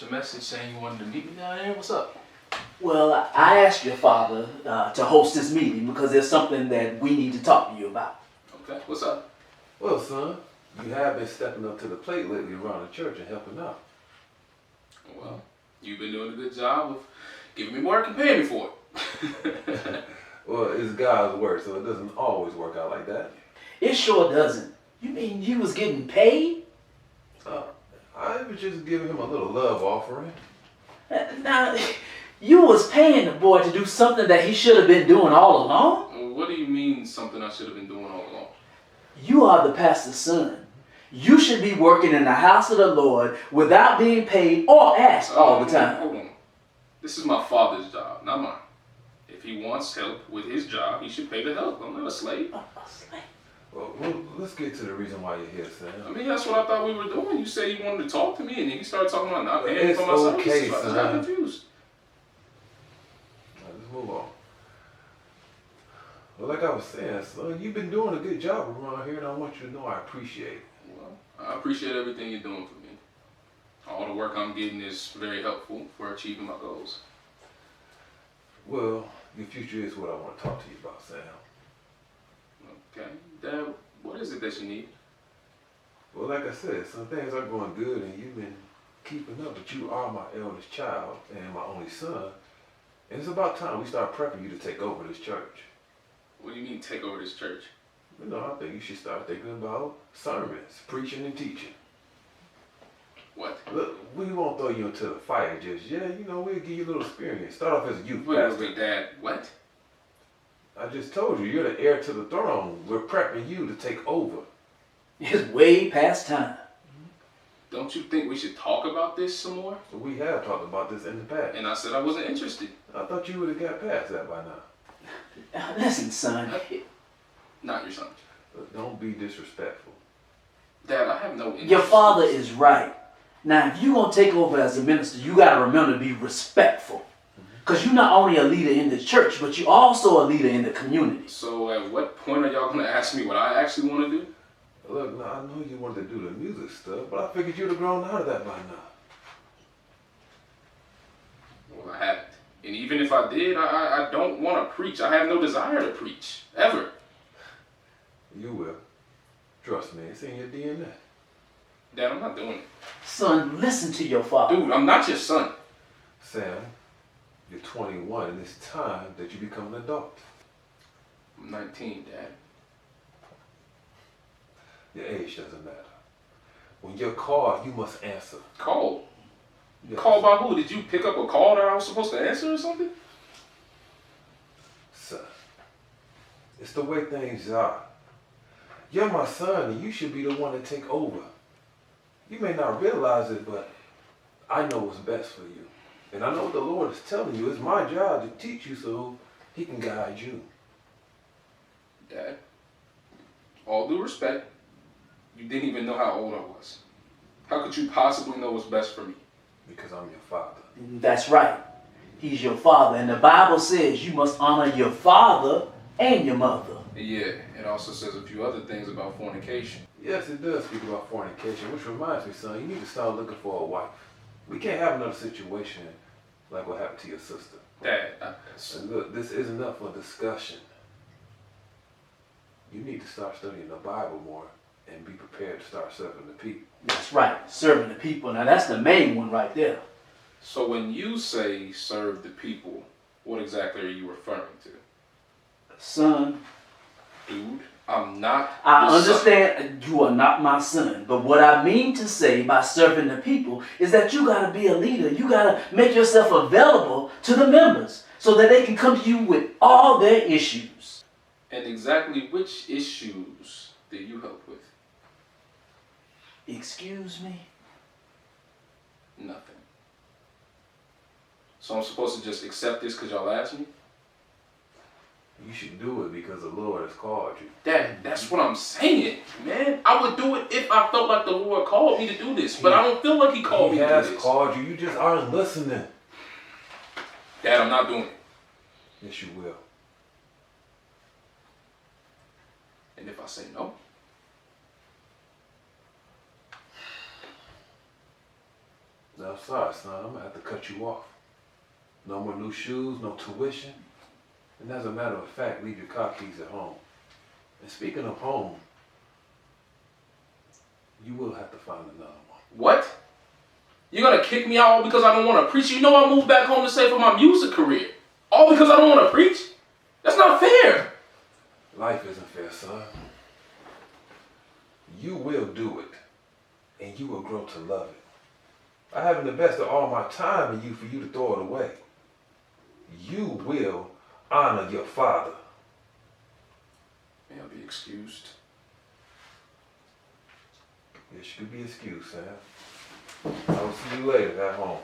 a message saying you wanted to meet me down there. What's up? Well, I asked your father to host this meeting because there's something that we need to talk to you about. Okay, what's up? Well, son, you have been stepping up to the plate lately around the church and helping out. Well, you've been doing a good job of giving me work and paying me for it. Well, it's God's work, so it doesn't always work out like that. It sure doesn't. You mean you was getting paid? I was just giving him a little love offering. Now, you was paying the boy to do something that he should have been doing all along? What do you mean something I should have been doing all along? You are the pastor's son. You should be working in the house of the Lord without being paid or asked all the time. Hold on. This is my father's job, not mine. If he wants help with his job, he should pay the help. I'm not a slave. A slave? Well, let's get to the reason why you're here, Sam. I mean, that's what I thought we were doing. You said you wanted to talk to me, and then you started talking about not paying for my services. Okay, I just son. got confused. Let's move on. Well, like I was saying, son, you've been doing a good job around here, and I want you to know I appreciate it. Well, I appreciate everything you're doing for me. All the work I'm getting is very helpful for achieving my goals. Well, your future is what I want to talk to you about, Sam. Okay. Dad, what is it that you need? Well, like I said, some things are going good, and you've been keeping up, but you are my eldest child and my only son, and it's about time we start prepping you to take over this church. What do you mean take over this church? You know, I think you should start thinking about sermons, preaching and teaching. What? Look, we won't throw you into the fire just yet. You know, we'll give you a little experience. Start off as a youth pastor. Wait, Dad, what? I just told you, you're the heir to the throne. We're prepping you to take over. It's way past time. Don't you think we should talk about this some more? We have talked about this in the past. And I said I wasn't interested. I thought you would have got past that by now. Listen, son. Not your son. But don't be disrespectful. Dad, I have no interest. Your father is right. Now, if you're going to take over as a minister, you got to remember to be respectful. Because you're not only a leader in the church, but you're also a leader in the community. So at what point are y'all going to ask me what I actually want to do? Look, now, I know you wanted to do the music stuff, but I figured you'd have grown out of that by now. Well, I haven't. And even if I did, I don't want to preach. I have no desire to preach. Ever. You will. Trust me, it's in your DNA. Dad, I'm not doing it. Son, listen to your father. Dude, I'm not your son. Sam, you're 21 and it's time that you become an adult. I'm 19, Dad. Your age doesn't matter. When you're called, you must answer. Call? Yes. Call by who? Did you pick up a call that I was supposed to answer or something? Son, it's the way things are. You're my son and you should be the one to take over. You may not realize it, but I know what's best for you. And I know what the Lord is telling you. It's my job to teach you so He can guide you. Dad, all due respect, you didn't even know how old I was. How could you possibly know what's best for me? Because I'm your father. That's right. He's your father. And the Bible says you must honor your father and your mother. Yeah, it also says a few other things about fornication. Yes, it does speak about fornication, which reminds me, son, you need to start looking for a wife. We can't have another situation like what happened to your sister. Dad, And look, this isn't up for discussion. You need to start studying the Bible more and be prepared to start serving the people. That's right. Serving the people. Now, that's the main one right there. so when you say serve the people, what exactly are you referring to? Son, Dude, I'm not I your son. understand you are not my son. But what I mean to say by serving the people is that you got to be a leader. You got to make yourself available to the members so that they can come to you with all their issues. And exactly which issues do you help with? Excuse me? Nothing. So I'm supposed to just accept this because y'all asked me? You should do it because the Lord has called you. Dad, that's what I'm saying, man. I would do it if I felt like the Lord called me to do this, but I don't feel like He called me He to do has this. called you. You just aren't listening. Dad, I'm not doing it. Yes, you will. And if I say no? No. I'm sorry, son. I'm gonna have to cut you off. No more new shoes, no tuition. And as a matter of fact, leave your car keys at home. And speaking of home, you will have to find another one. What? You're gonna kick me out because I don't want to preach? You know I moved back home to save for my music career. All because I don't want to preach? That's not fair. Life isn't fair, son. You will do it, and you will grow to love it. I have invested all my time in you for you to throw it away. You will honor your father. May I be excused? Yes, you could be excused, Sam. I will see you later at home.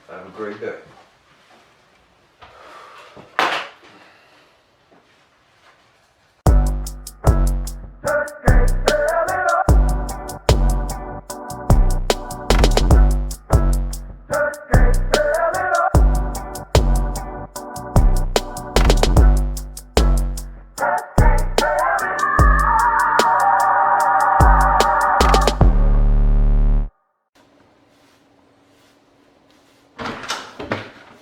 Have a great day.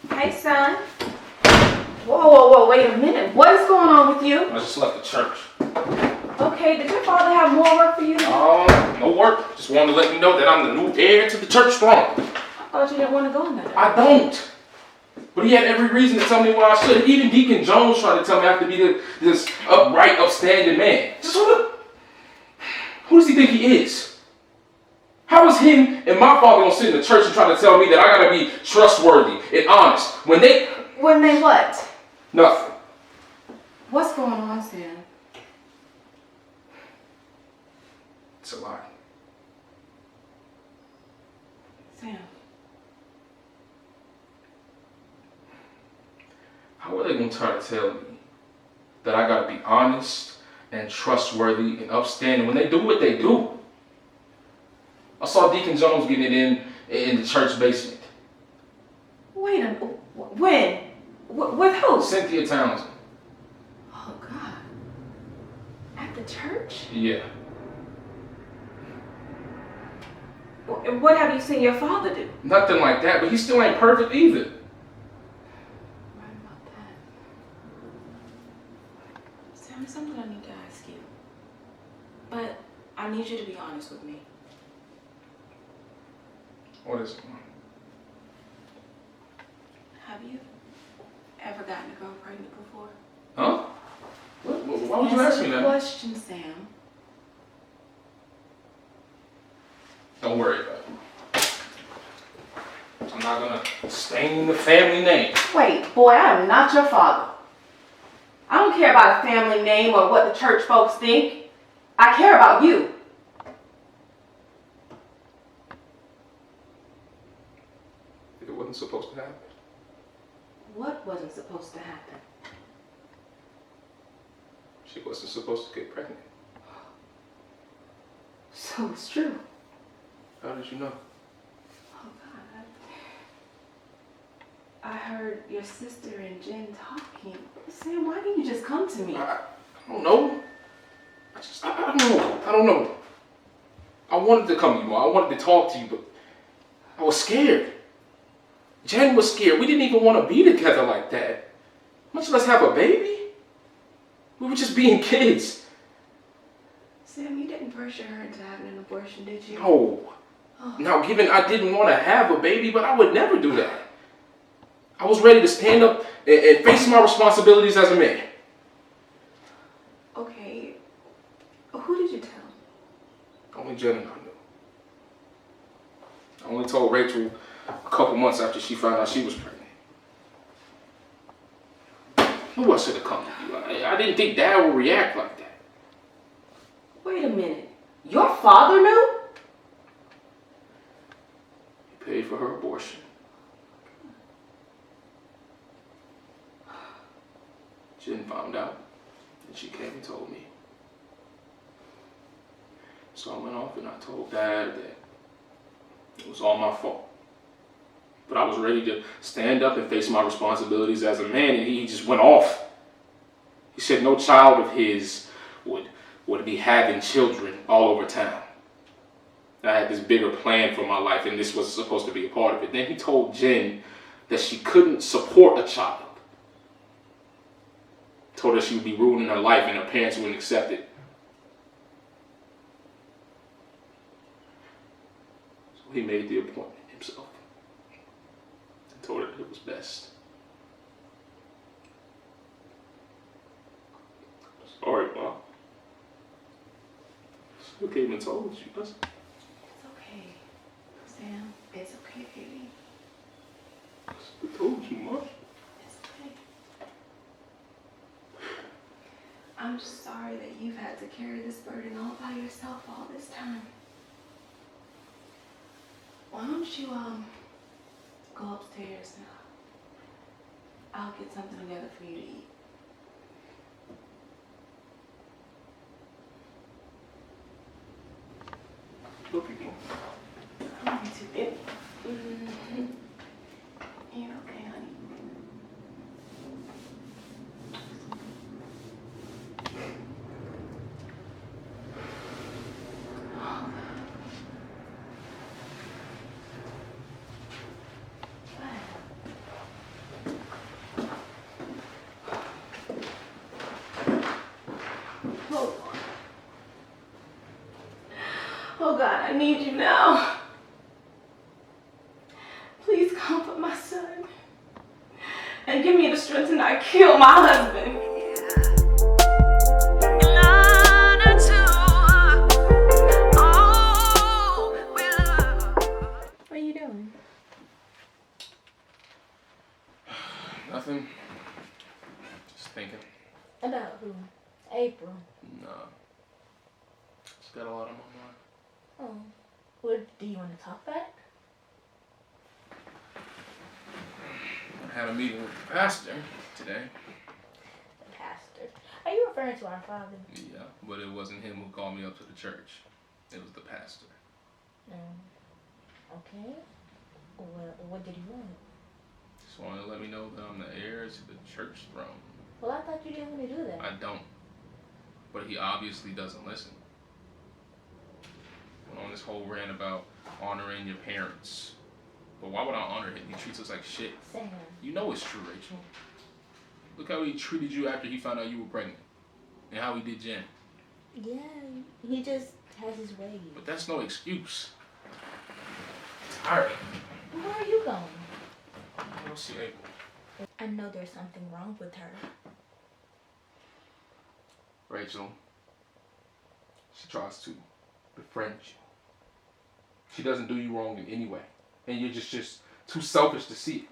Hey, son. Whoa, wait a minute. What is going on with you? I just left the church. Okay, did your father have more work for you to do? No work. Just wanted to let you know that I'm the new heir to the church throne. I thought you didn't want to go in there. I don't. But he had every reason to tell me why I should. Even Deacon Jones tried to tell me I have to be this upright, upstanding man. Who does he think he is? How is him and my father gonna sit in the church and try to tell me that I gotta be trustworthy and honest when they... When they what? Nothing. What's going on, Sam? It's a lie. Sam. How are they gonna try to tell me that I gotta be honest and trustworthy and upstanding when they do what they do? I saw Deacon Jones getting it in the church basement. Wait a minute. When? With who? Cynthia Townsend. Oh, God. At the church? Yeah. What have you seen your father do? Nothing like that, but he still ain't perfect either. Right about that. Sam, there's something I need to ask you. But I need you to be honest with me. What is it? Have you ever gotten a girl pregnant before? Huh? Why would you ask me Answer the that? question, Sam. Don't worry about it. I'm not gonna stain the family name. Wait, boy, I am not your father. I don't care about a family name or what the church folks think. I care about you. It wasn't supposed to happen. What wasn't supposed to happen? She wasn't supposed to get pregnant. So it's true. How did you know? Oh, God. I heard your sister and Jen talking. Sam, why didn't you just come to me? I don't know. I don't know. I wanted to come to you. I wanted to talk to you, but I was scared. Jen was scared. We didn't even want to be together like that. Much less have a baby. We were just being kids. Sam, you didn't pressure her into having an abortion, did you? No. Oh. Now, given I didn't want to have a baby, but I would never do that. I was ready to stand up and face my responsibilities as a man. Okay. Who did you tell? Only Jen and I knew. I only told Rachel a couple months after she found out she was pregnant. Who else should have come to you? I didn't think Dad would react like that. Wait a minute. Your father knew? He paid for her abortion. Jen found out, and she came and told me. So I went off and I told Dad that it was all my fault. But I was ready to stand up and face my responsibilities as a man, and he just went off. He said no child of his would be having children all over town. I had this bigger plan for my life, and this was supposed to be a part of it. Then he told Jen that she couldn't support a child. Told her she would be ruining her life and her parents wouldn't accept it. So he made the appointment himself and told her that it was best. Sorry, Mom. Still came and told you. Listen. It's okay, Sam. It's okay, baby. I told you, Mom. It's okay. I'm just sorry that you've had to carry this burden all by yourself all this time. Why don't you go upstairs now? I'll get something together for you to eat. Love you, Mom. I love you too, baby. You're okay, honey. Oh God, I need you now. Please comfort my son and give me the strength to not kill my husband. What are you doing? Nothing. Just thinking. About who? April. No. Just got a lot on my mind. Oh. What do you want to talk about? I had a meeting with the pastor today. The pastor. Are you referring to our father? Yeah, but it wasn't him who called me up to the church. It was the pastor. Okay. What did he want? Just wanted to let me know that I'm the heir to the church throne. Well, I thought you didn't want to do that. I don't. But he obviously doesn't listen. Went on this whole rant about honoring your parents. But why would I honor him? He treats us like shit. Sam. You know it's true, Rachel. Look how he treated you after he found out you were pregnant. And how he did Jen. Yeah, he just has his way. But that's no excuse. Alright. Where are you going? I'll see April. I know there's something wrong with her. Rachel. She tries to befriend you. She doesn't do you wrong in any way. And you're just too selfish to see it.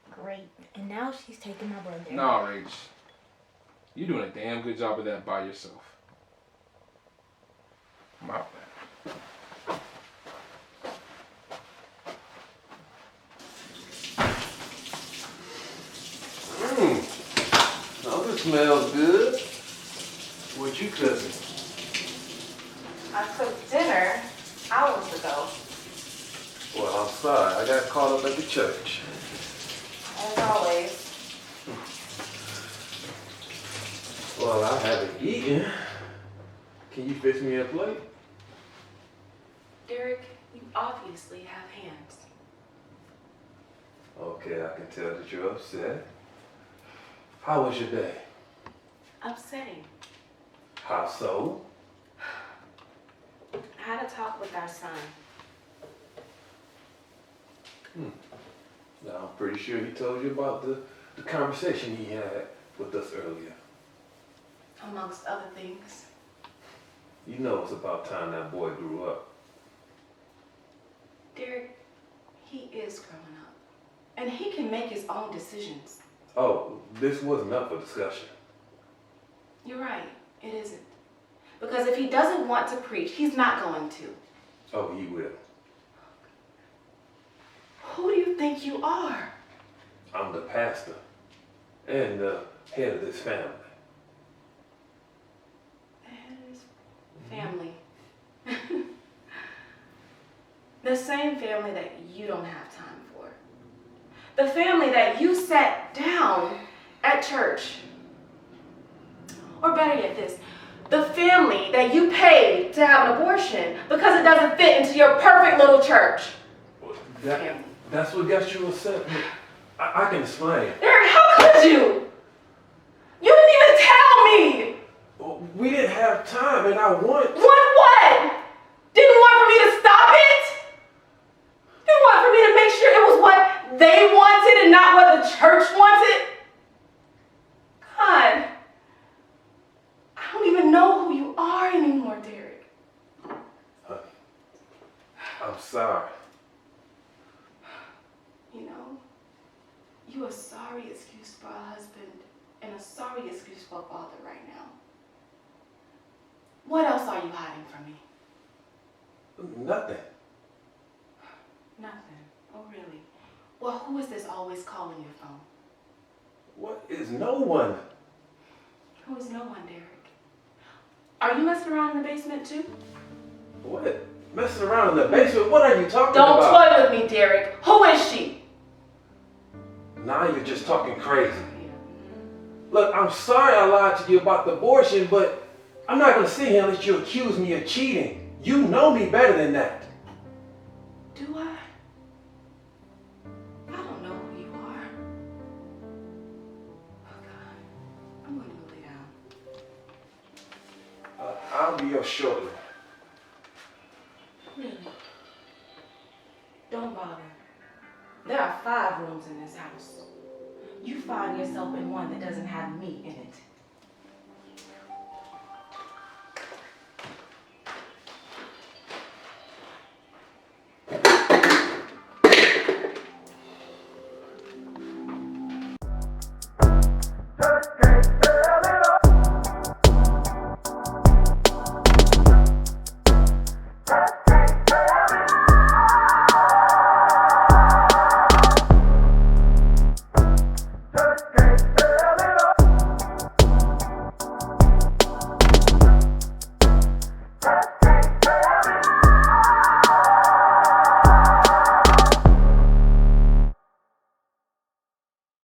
Great. And now she's taking my brother. Nah, Rach. You're doing a damn good job of that by yourself. I'm out, man. Now this smells good. What you cooking? I cooked dinner hours ago. Well, I'm sorry. I got caught up at the church. As always. Well, I haven't eaten. Can you fix me a plate? Derek, you obviously have hands. Okay, I can tell that you're upset. How was your day? Upsetting. How so? I had a talk with our son. Now, I'm pretty sure he told you about the conversation he had with us earlier. Amongst other things. You know it's about time that boy grew up. Derek, he is growing up. And he can make his own decisions. Oh, this wasn't up for discussion. You're right, it isn't. Because if he doesn't want to preach, he's not going to. Oh, he will. Who do you think you are? I'm the pastor and the head of this family. The head of his family. The same family that you don't have time for. The family that you sat down at church. Or better yet this, The family that you paid to have an abortion because it doesn't fit into your perfect little church. That's what got you upset. I can explain. Derek, how could you? You didn't even tell me. We didn't have time, and I want. Want what? Didn't want for me to stop it? Didn't want for me to make sure it was what they wanted and not what the church wanted? God. I don't even know who you are anymore, Derek. I'm sorry. You know, you a sorry excuse for a husband and a sorry excuse for a father right now. What else are you hiding from me? Nothing. Nothing. Oh, really? Well, who is this always calling your phone? What is no one? Who is no one, Derek? Are you messing around in the basement too? What? Messing around in the basement? What are you talking Don't about? toy with me, Derek. Who is she? Now you're just talking crazy. Look, I'm sorry I lied to you about the abortion, but I'm not going to sit here and let you accuse me of cheating. You know me better than that. Do I? I don't know who you are. Oh, God. I'm going to go lay down. I'll be here shortly. Really? Don't bother. There are 5 rooms in this house. You find yourself in one that doesn't have me in it.